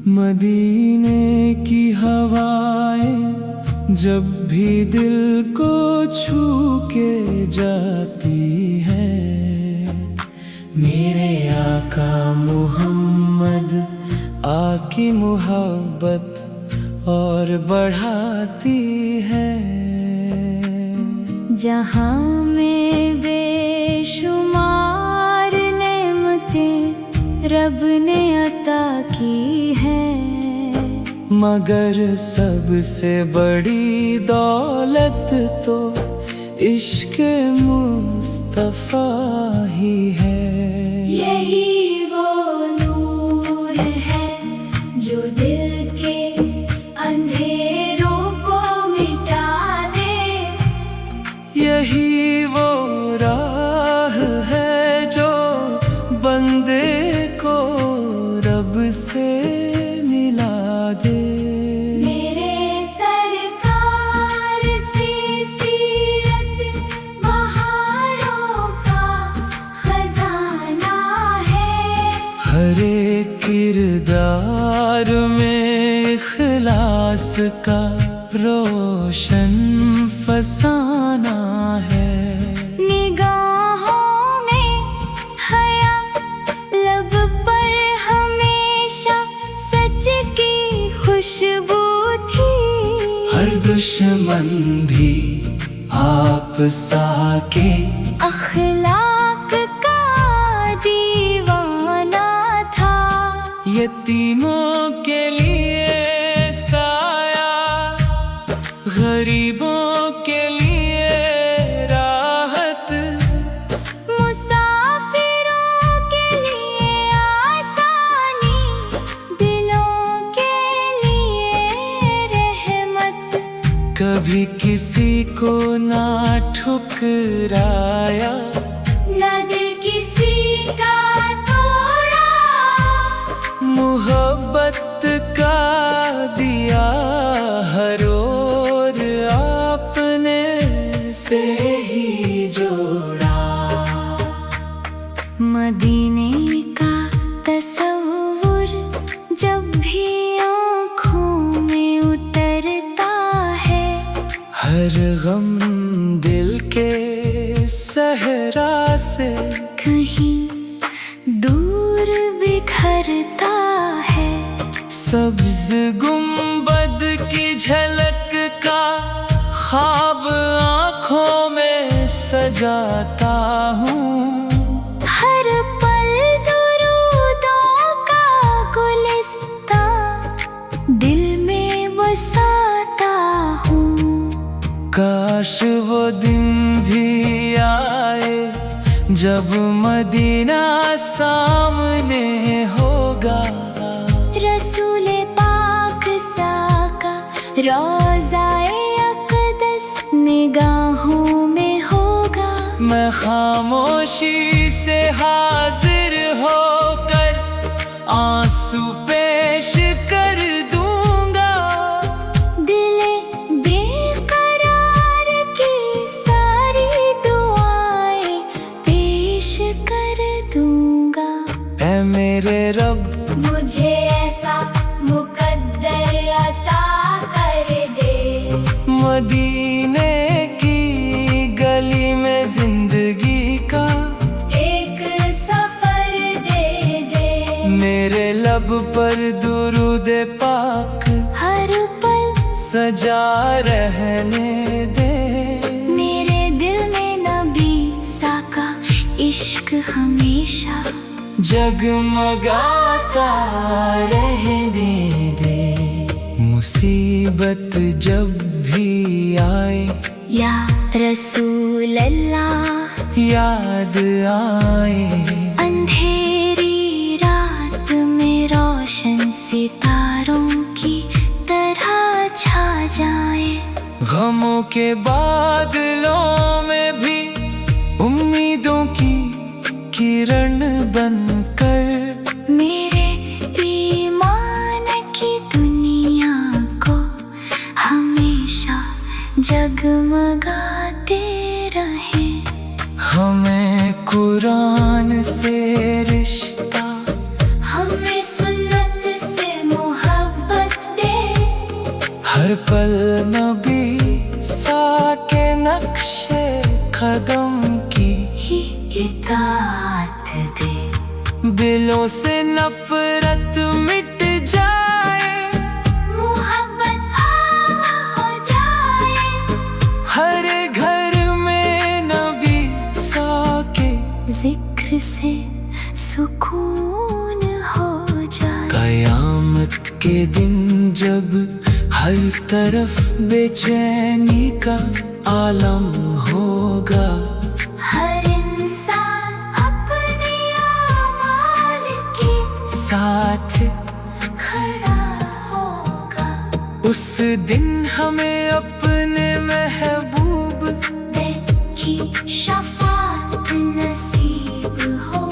مدینے کی ہوائیں جب بھی دل کو چھو کے جاتی ہیں، میرے آقا محمد کی محبت اور بڑھاتی ہے۔ جہاں میں بے شمار نعمتیں رب نے عطا کی ہیں، مگر سب سے بڑی دولت تو عشق مصطفیٰ ہی ہے۔ یہی وہ نور ہے جو دل کے اندھیروں کو مٹا دے، یہی وہ راہ ہے جو بندے کو رب سے ملا دے۔ میرے سرکار سی سیرت بہاروں کا خزانہ ہے، ہر ایک کردار میں اخلاص کا روشن فسانہ ہے۔ نگاہوں میں حیا، لب پر ہمیشہ سچ کی خوشبو تھی، ہر دشمن بھی آپ سا کے اخلاق کا دیوانہ تھا، یتیموں کے لیے سایہ، غریبوں کے لیے راحت، مسافروں کے لیے آسانی، دلوں کے لیے رحمت، کبھی کسی کو نہ ٹھکرایا، نہ دل کسی کا توڑا، محبت کا دیا ہر اور آپ نے سے ہی جوڑا۔ مدینے کا تصور جب بھی آنکھوں میں اترتا ہے، ہر غم دل کے صحرا سے کہیں دور بکھرتا ہے، سبز گنبد کی جھلک کا خواب آنکھوں میں سجاتا ہوں، ہر پل درودوں کا گلستاں دل میں بساتا ہوں۔ کاش وہ دن بھی آئے جب مدینہ سامنے ہوگا، رسول پاک ساکا روضہ اقدس نگاہوں میں ہوگا، میں خاموشی سے حاضر ہو کر آنسو پیش کر دوں گا، دل بے قرار کی ساری دعائیں پیش کر دوں گا۔ اے میرے رب مجھے ایسا مقدر عطا کر دے، مدینے کی گلی میں زندگی کا ایک سفر دے دے، میرے لب پر درود پاک ہر پل سجا رہنے دے، میرے دل میں نبی ساکا عشق ہمیشہ جگمگاتا رہنے دے۔ مصیبت جب بھی آئے یا رسول اللہ، یاد آئے، اندھیری رات میں روشن ستاروں کی طرح چھا جائے، غموں کے بادلوں میں بھی امیدوں کی کرن بن کر، میرے ایمان کی دنیا کو ہمیشہ جگمگاتے رہے۔ ہمیں قرآن سے رشتہ، ہمیں سنت سے محبت، ہر پل نبی سا کے نقشے قدم کی ہی اطاعت دے، دلوں سے نفرت مٹ جائے، محبت عام ہو جائے، ہر گھر میں نبی سا کے ذکر سے سکون ہو جائے۔ قیامت کے دن جب ہر طرف بے چینی کا عالم ہوگا، ہر انسان اپنے اعمال کے ساتھ کھڑا ہوگا، اس دن ہمیں اپنے محبوب کی شفاعت نصیب ہو،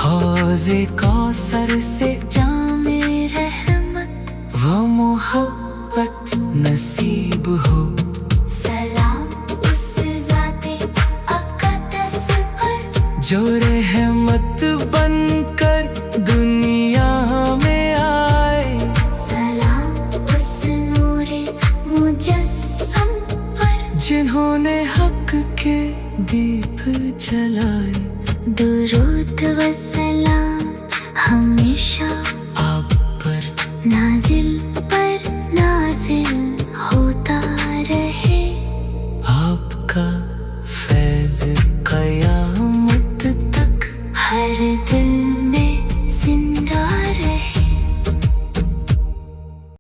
حوض کوثر سے جام رحمت وہ محبت نصیب ہو۔ سلام اس ذات اقدس پر جو رحمت بن کر دنیا میں آئے، سلام اس نور مجسم پر جنہوں نے حق کے دیپ جلائے، درود و سلام ہمیشہ آپ پر نازل